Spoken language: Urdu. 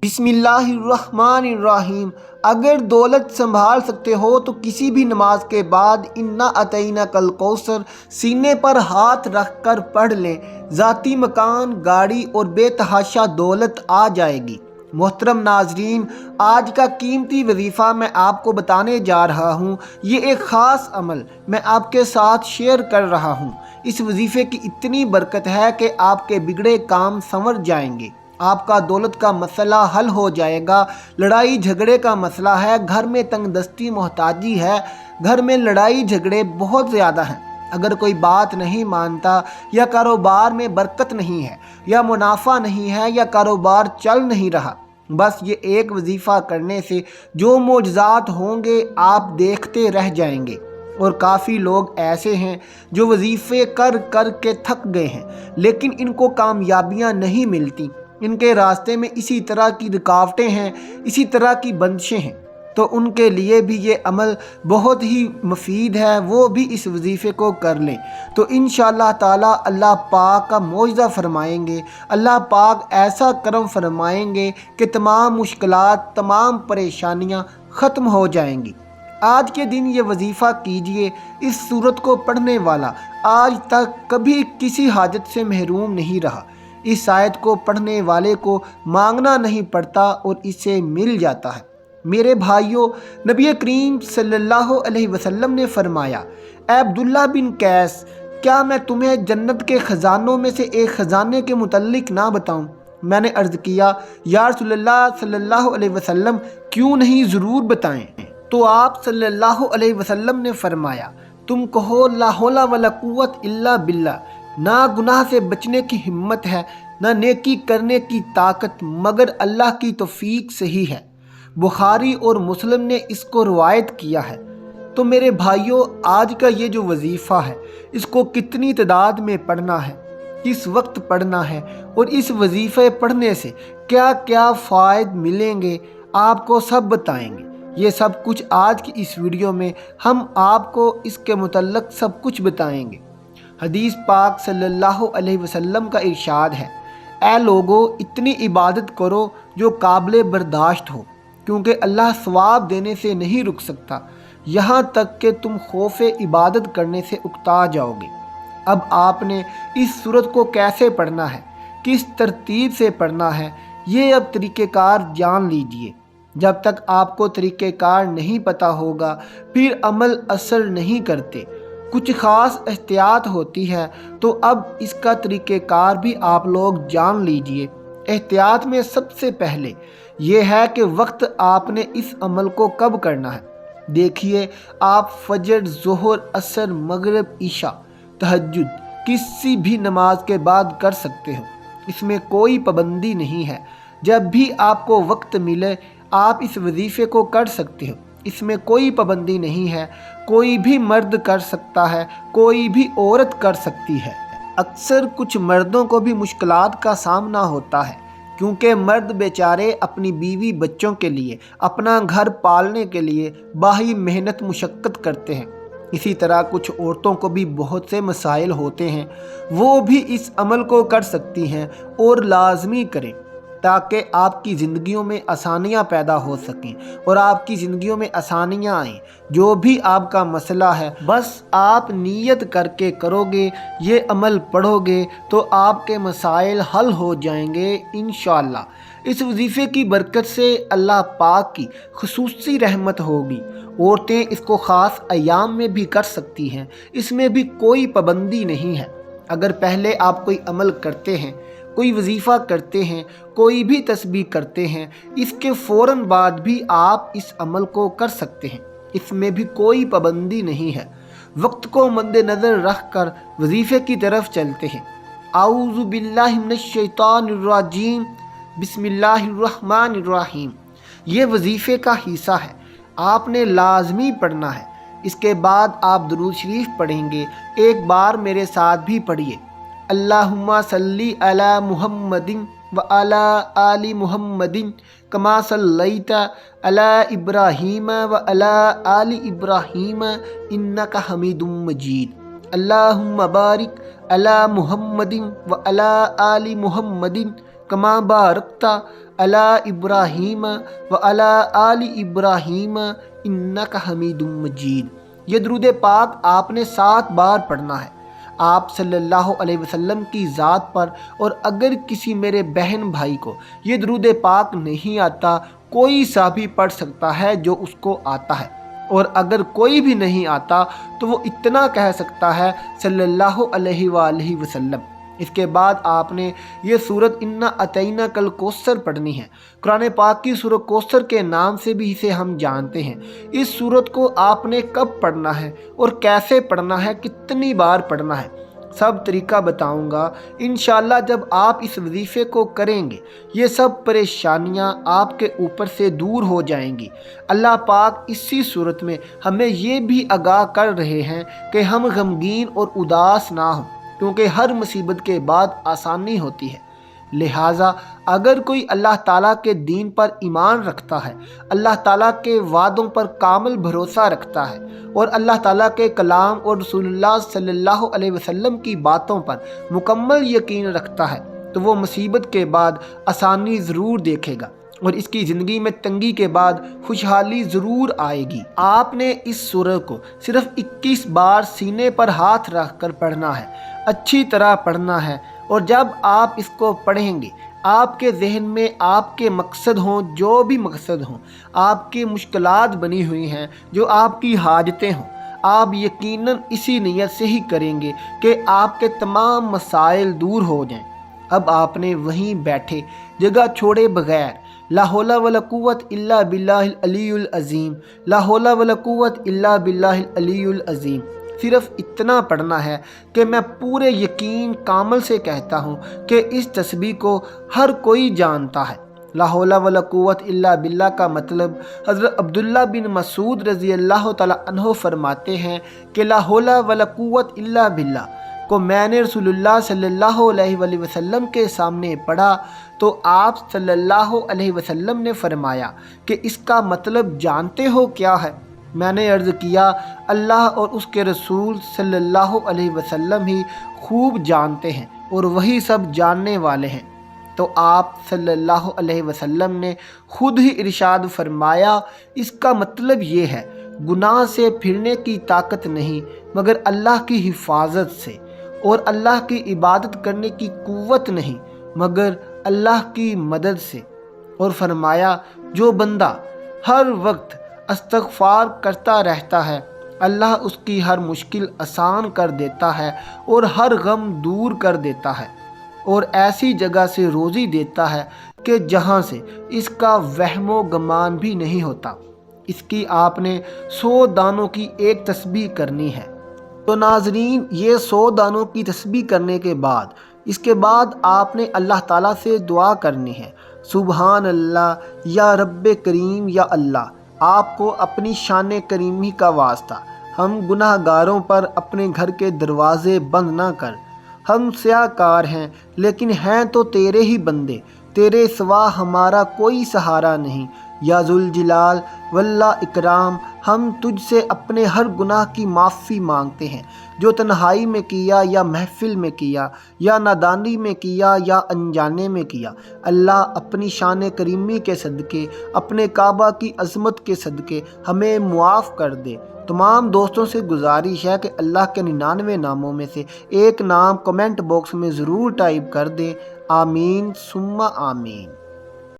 بسم اللہ الرحمن الرحیم۔ اگر دولت سنبھال سکتے ہو تو کسی بھی نماز کے بعد انا اعطیناک الکوثر سینے پر ہاتھ رکھ کر پڑھ لیں، ذاتی مکان، گاڑی اور بے تحاشا دولت آ جائے گی۔ محترم ناظرین، آج کا قیمتی وظیفہ میں آپ کو بتانے جا رہا ہوں۔ یہ ایک خاص عمل میں آپ کے ساتھ شیئر کر رہا ہوں۔ اس وظیفے کی اتنی برکت ہے کہ آپ کے بگڑے کام سنور جائیں گے، آپ کا دولت کا مسئلہ حل ہو جائے گا۔ لڑائی جھگڑے کا مسئلہ ہے، گھر میں تنگ دستی محتاجی ہے، گھر میں لڑائی جھگڑے بہت زیادہ ہیں۔ اگر کوئی بات نہیں مانتا، یا کاروبار میں برکت نہیں ہے، یا منافع نہیں ہے، یا کاروبار چل نہیں رہا، بس یہ ایک وظیفہ کرنے سے جو معجزات ہوں گے آپ دیکھتے رہ جائیں گے۔ اور کافی لوگ ایسے ہیں جو وظیفے کر کر کے تھک گئے ہیں، لیکن ان کو کامیابیاں نہیں ملتی۔ ان کے راستے میں اسی طرح کی رکاوٹیں ہیں، اسی طرح کی بندشیں ہیں، تو ان کے لیے بھی یہ عمل بہت ہی مفید ہے، وہ بھی اس وظیفے کو کر لیں تو انشاءاللہ تعالی اللہ پاک کا معجزہ فرمائیں گے۔ اللہ پاک ایسا کرم فرمائیں گے کہ تمام مشکلات، تمام پریشانیاں ختم ہو جائیں گی۔ آج کے دن یہ وظیفہ کیجئے۔ اس سورت کو پڑھنے والا آج تک کبھی کسی حاجت سے محروم نہیں رہا۔ اس آیت کو پڑھنے والے کو مانگنا نہیں پڑتا اور اسے مل جاتا ہے۔ میرے بھائیوں، نبی کریم صلی اللہ علیہ وسلم نے فرمایا، اے عبداللہ بن قیس، کیا میں تمہیں جنت کے خزانوں میں سے ایک خزانے کے متعلق نہ بتاؤں؟ میں نے عرض کیا، یا رسول اللہ صلی اللہ علیہ وسلم، کیوں نہیں، ضرور بتائیں۔ تو آپ صلی اللہ علیہ وسلم نے فرمایا، تم کہو لا حول ولا قوت الا باللہ، نہ گناہ سے بچنے کی ہمت ہے، نہ نیکی کرنے کی طاقت مگر اللہ کی توفیق سے ہی ہے۔ بخاری اور مسلم نے اس کو روایت کیا ہے۔ تو میرے بھائیوں، آج کا یہ جو وظیفہ ہے، اس کو کتنی تعداد میں پڑھنا ہے، کس وقت پڑھنا ہے، اور اس وظیفے پڑھنے سے کیا کیا فوائد ملیں گے، آپ کو سب بتائیں گے۔ یہ سب کچھ آج کی اس ویڈیو میں ہم آپ کو اس کے متعلق سب کچھ بتائیں گے۔ حدیث پاک صلی اللہ علیہ وسلم کا ارشاد ہے، اے لوگو، اتنی عبادت کرو جو قابل برداشت ہو، کیونکہ اللہ ثواب دینے سے نہیں رک سکتا یہاں تک کہ تم خوف عبادت کرنے سے اکتا جاؤ گے۔ اب آپ نے اس سورت کو کیسے پڑھنا ہے، کس ترتیب سے پڑھنا ہے، یہ اب طریقہ کار جان لیجئے۔ جب تک آپ کو طریقہ کار نہیں پتہ ہوگا، پھر عمل اثر نہیں کرتے۔ کچھ خاص احتیاط ہوتی ہے، تو اب اس کا طریقہ کار بھی آپ لوگ جان لیجئے۔ احتیاط میں سب سے پہلے یہ ہے کہ وقت آپ نے اس عمل کو کب کرنا ہے۔ دیکھیے، آپ فجر، ظہر، عصر، مغرب، عشاء، تہجد کسی بھی نماز کے بعد کر سکتے ہو، اس میں کوئی پابندی نہیں ہے۔ جب بھی آپ کو وقت ملے آپ اس وظیفے کو کر سکتے ہو، اس میں کوئی پابندی نہیں ہے۔ کوئی بھی مرد کر سکتا ہے، کوئی بھی عورت کر سکتی ہے۔ اکثر کچھ مردوں کو بھی مشکلات کا سامنا ہوتا ہے، کیونکہ مرد بیچارے اپنی بیوی بچوں کے لیے، اپنا گھر پالنے کے لیے باہی محنت مشقت کرتے ہیں۔ اسی طرح کچھ عورتوں کو بھی بہت سے مسائل ہوتے ہیں، وہ بھی اس عمل کو کر سکتی ہیں، اور لازمی کریں تاکہ آپ کی زندگیوں میں آسانیاں پیدا ہو سکیں اور آپ کی زندگیوں میں آسانیاں آئیں۔ جو بھی آپ کا مسئلہ ہے، بس آپ نیت کر کے کرو گے، یہ عمل پڑھو گے تو آپ کے مسائل حل ہو جائیں گے انشاءاللہ۔ اس وظیفے کی برکت سے اللہ پاک کی خصوصی رحمت ہوگی۔ عورتیں اس کو خاص ایام میں بھی کر سکتی ہیں، اس میں بھی کوئی پابندی نہیں ہے۔ اگر پہلے آپ کوئی عمل کرتے ہیں، کوئی وظیفہ کرتے ہیں، کوئی بھی تسبیح کرتے ہیں، اس کے فوراً بعد بھی آپ اس عمل کو کر سکتے ہیں، اس میں بھی کوئی پابندی نہیں ہے۔ وقت کو مد نظر رکھ کر وظیفے کی طرف چلتے ہیں۔ اعوذ باللہ من الشیطان الرجیم، بسم اللہ الرحمن الرحیم۔ یہ وظیفے کا حصہ ہے، آپ نے لازمی پڑھنا ہے۔ اس کے بعد آپ درود شریف پڑھیں گے۔ ایک بار میرے ساتھ بھی پڑھیے، اللہم صلی علی محمد وعلی آل محمد کما صلیت علی ابراہیم وعلی آل ابراہیم انک حمید مجید، اللہم بارک علی محمد وعلی آل محمد کما بارکت علی ابراہیم و علی آل ابراہیم انک حمید مجید۔ یہ درود پاک آپ نے 7 بار پڑھنا ہے آپ صلی اللہ علیہ وسلم کی ذات پر، اور اگر کسی میرے بہن بھائی کو یہ درود پاک نہیں آتا، کوئی صحابی پڑھ سکتا ہے جو اس کو آتا ہے، اور اگر کوئی بھی نہیں آتا تو وہ اتنا کہہ سکتا ہے صلی اللہ علیہ وآلہ وسلم۔ اس کے بعد آپ نے یہ سورت انا اعطیناک الکوثر پڑھنی ہے۔ قرآن پاک کی سورۃ کوثر کے نام سے بھی اسے ہم جانتے ہیں۔ اس سورت کو آپ نے کب پڑھنا ہے اور کیسے پڑھنا ہے، کتنی بار پڑھنا ہے، سب طریقہ بتاؤں گا انشاءاللہ جب آپ اس وظیفے کو کریں گے۔ یہ سب پریشانیاں آپ کے اوپر سے دور ہو جائیں گی۔ اللہ پاک اسی صورت میں ہمیں یہ بھی آگاہ کر رہے ہیں کہ ہم غمگین اور اداس نہ ہوں، کیونکہ ہر مصیبت کے بعد آسانی ہوتی ہے۔ لہٰذا اگر کوئی اللہ تعالیٰ کے دین پر ایمان رکھتا ہے، اللہ تعالیٰ کے وعدوں پر کامل بھروسہ رکھتا ہے، اور اللہ تعالیٰ کے کلام اور رسول اللہ صلی اللہ علیہ وسلم کی باتوں پر مکمل یقین رکھتا ہے، تو وہ مصیبت کے بعد آسانی ضرور دیکھے گا، اور اس کی زندگی میں تنگی کے بعد خوشحالی ضرور آئے گی۔ آپ نے اس سورت کو صرف 21 بار سینے پر ہاتھ رکھ کر پڑھنا ہے، اچھی طرح پڑھنا ہے، اور جب آپ اس کو پڑھیں گے آپ کے ذہن میں آپ کے مقصد ہوں، جو بھی مقصد ہوں، آپ کی مشکلات بنی ہوئی ہیں، جو آپ کی حاجتیں ہوں، آپ یقیناً اسی نیت سے ہی کریں گے کہ آپ کے تمام مسائل دور ہو جائیں۔ اب آپ نے وہیں بیٹھے جگہ چھوڑے بغیر لا حول ولا قوت الا باللہ العلی العظیم، لا حول ولا قوت الا باللہ العلی العظیم، صرف اتنا پڑھنا ہے کہ میں پورے یقین کامل سے کہتا ہوں کہ اس تسبیح کو ہر کوئی جانتا ہے۔ لا حول ولا قوت الا باللہ کا مطلب حضرت عبداللہ بن مسعود رضی اللہ تعالیٰ عنہ فرماتے ہیں کہ لا حول ولا قوت الا باللہ کو میں نے رسول اللہ صلی اللہ علیہ وآلہ وسلم کے سامنے پڑھا تو آپ صلی اللہ علیہ وسلم نے فرمایا کہ اس کا مطلب جانتے ہو کیا ہے؟ میں نے عرض کیا اللہ اور اس کے رسول صلی اللہ علیہ وسلم ہی خوب جانتے ہیں اور وہی سب جاننے والے ہیں۔ تو آپ صلی اللہ علیہ وسلم نے خود ہی ارشاد فرمایا اس کا مطلب یہ ہے گناہ سے پھرنے کی طاقت نہیں مگر اللہ کی حفاظت سے، اور اللہ کی عبادت کرنے کی قوت نہیں مگر اللہ کی مدد سے، اور فرمایا جو بندہ ہر وقت استغفار کرتا رہتا ہے اللہ اس کی ہر مشکل آسان کر دیتا ہے اور ہر غم دور کر دیتا ہے، اور ایسی جگہ سے روزی دیتا ہے کہ جہاں سے اس کا وہم و گمان بھی نہیں ہوتا۔ اس کی آپ نے 100 دانوں کی ایک تسبیح کرنی ہے۔ تو ناظرین، یہ 100 دانوں کی تسبیح کرنے کے بعد اس کے بعد آپ نے اللہ تعالیٰ سے دعا کرنی ہے، سبحان اللہ یا رب کریم یا اللہ، آپ کو اپنی شان کریمی کا واسطہ ہم گناہ گاروں پر اپنے گھر کے دروازے بند نہ کر، ہم سیاہ کار ہیں لیکن ہیں تو تیرے ہی بندے، تیرے سوا ہمارا کوئی سہارا نہیں، یا ذوالجلال واللہ اکرام، ہم تجھ سے اپنے ہر گناہ کی معافی مانگتے ہیں جو تنہائی میں کیا یا محفل میں کیا یا نادانی میں کیا یا انجانے میں کیا۔ اللہ اپنی شان کریمی کے صدقے، اپنے کعبہ کی عظمت کے صدقے ہمیں معاف کر دے۔ تمام دوستوں سے گزارش ہے کہ اللہ کے 99 ناموں میں سے ایک نام کمنٹ باکس میں ضرور ٹائپ کر دیں۔ آمین ثم آمین۔